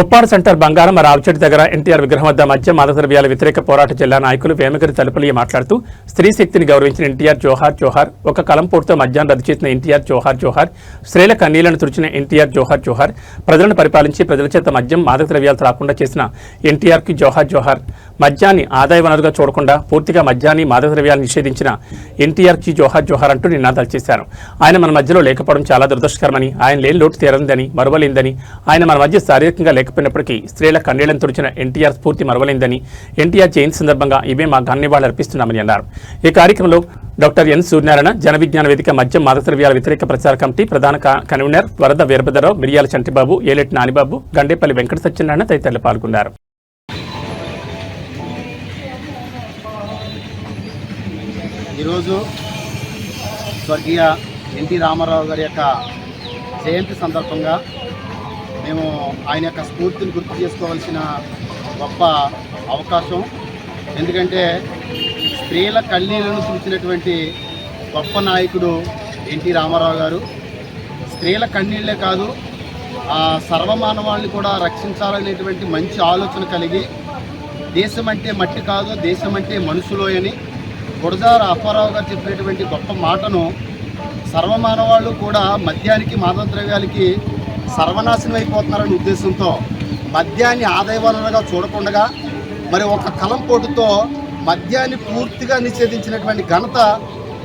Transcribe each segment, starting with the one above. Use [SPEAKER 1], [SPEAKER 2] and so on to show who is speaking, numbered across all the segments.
[SPEAKER 1] Uppada centre బంగారం రావుచెట్టు దగ్గర ఎన్టీఆర్ విగ్రహం వద్ద మద్యం మాదక ద్రవ్యాల వ్యతిరేక పోరాట జిల్లా నాయకులు వేమగిరి తలుపులియ మాట్లాడుతూ స్త్రీ శక్తిని గౌరవించిన ఎన్టీఆర్ జోహార్ జోహార్, ఒక కలంపోటుతో మద్యాన్ని రద్దు చేసిన ఎన్టీఆర్ జోహార్ జోహార్, స్త్రీల కన్నీళ్లను తుడిచిన ఎన్టీఆర్ జోహార్ జోహార్, ప్రజలను పరిపాలించి ప్రజల చేత మద్యం మాదక ద్రవ్యాలు రాకుండా చేసిన ఎన్టీఆర్కి జోహార్ జోహార్, మద్యాన్ని ఆదాయ వనరుగా చూడకుండా పూర్తిగా మద్యాన్ని మాదక ద్రవ్యాలను నిషేధించిన ఎన్టీఆర్కి జోహార్ జోహార్ అంటూ నినాదాలు చేశారు. ఆయన మన మధ్యలో లేకపోవడం చాలా దురదృష్టకరమని, ఆయన లేని లోటు తీరనిదని, మరువలేందని, ఆయన మన మధ్య శారీరకంగా లేకపోయినప్పటికీ స్త్రీల కన్నీళ్లను తుడిచిన ఎన్టీఆర్ స్ఫూర్తి మరవలేందని, ఎన్టీఆర్ జయంతి సందర్భంగా ఇవే మా ఘననివాళులు అర్పిస్తున్నామని అన్నారు. ఈ కార్యక్రమంలో డాక్టర్ ఎన్ సూర్యనారాయణ, జన విజ్ఞాన వేదిక మద్యం మాదక ద్రవ్యాల వ్యతిరేక ప్రచార కమిటీ ప్రధాన కన్వీనర్ వరద వీరభద్రరావు, మిరియాల చంటిబాబు, ఏలెట్ నానిబాబు, గండేపల్లి వెంకట సత్యనారాయణ తదితరులు పాల్గొన్నారు.
[SPEAKER 2] ఈరోజు స్వర్గీయ ఎన్టీ రామారావు గారి యొక్క జయంతి సందర్భంగా మేము ఆయన యొక్క స్ఫూర్తిని గుర్తు చేసుకోవాల్సిన గొప్ప అవకాశం. ఎందుకంటే స్త్రీల కన్నీళ్లను చూసినటువంటి గొప్ప నాయకుడు ఎన్టీ రామారావు గారు. స్త్రీల కన్నీళ్లే కాదు, సర్వమానవాళ్ళని కూడా రక్షించాలనేటువంటి మంచి ఆలోచన కలిగి దేశం అంటే మట్టి కాదు, దేశం అంటే మనుషులో అని గురజాడ అప్పారావు గారు చెప్పినటువంటి గొప్ప మాటను సర్వమానవాళ్ళు కూడా మద్యానికి మాదక ద్రవ్యాలకి సర్వనాశనం అయిపోతున్నారనే ఉద్దేశంతో మద్యాన్ని ఆదాయ వనరుగా చూడకుండా మరి ఒక కలంపోటుతో మద్యాన్ని పూర్తిగా నిషేధించినటువంటి ఘనత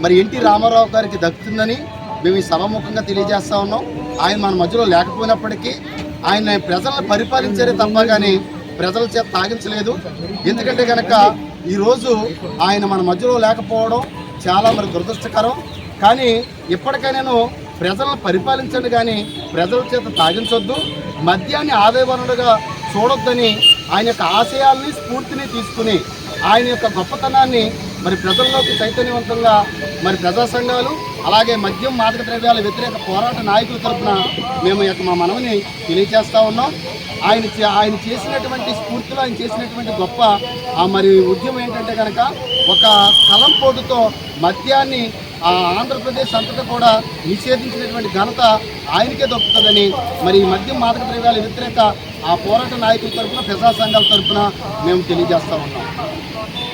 [SPEAKER 2] మరి ఎన్టీ రామారావు గారికి దక్కుతుందని మేము ఈ సభాముఖంగా తెలియజేస్తా ఉన్నాం. ఆయన మన మధ్యలో లేకపోయినప్పటికీ ఆయన ప్రజలను పరిపాలించారే తప్ప కానీ ప్రజల చేత తాగించలేదు. ఎందుకంటే కనుక ఈరోజు ఆయన మన మధ్యలో లేకపోవడం చాలా మరి దురదృష్టకరం. కానీ ఇప్పటికైనా ప్రజలను పరిపాలించండి కానీ ప్రజల చేత తాగించొద్దు, మద్యాన్ని ఆదాయ వనరుగా చూడొద్దని ఆయన యొక్క ఆశయాల్ని స్ఫూర్తిని తీసుకుని ఆయన యొక్క గొప్పతనాన్ని మరి ప్రజల్లోకి చైతన్యవంతంగా మరి ప్రజా సంఘాలు అలాగే మద్యం మాదక ద్రవ్యాల వ్యతిరేక పోరాట నాయకుల తరఫున మేము మా మనవిని తెలియజేస్తూ ఉన్నాం. ఆయన చేసినటువంటి స్ఫూర్తిలో ఆయన చేసినటువంటి గొప్ప మరి ఉద్యమం ఏంటంటే కనుక ఒక కలంపోటుతో మద్యాన్ని ఆంధ్రప్రదేశ్ అంతటా కూడా నిషేధించినటువంటి ఘనత ఆయనకే దొక్కుతుందని మరి ఈ మద్యం మాదక ద్రవ్యాల వ్యతిరేక పోరాట నాయకుల తరఫున ప్రజా సంఘాల తరఫున మేము తెలియజేస్తూ ఉన్నాం.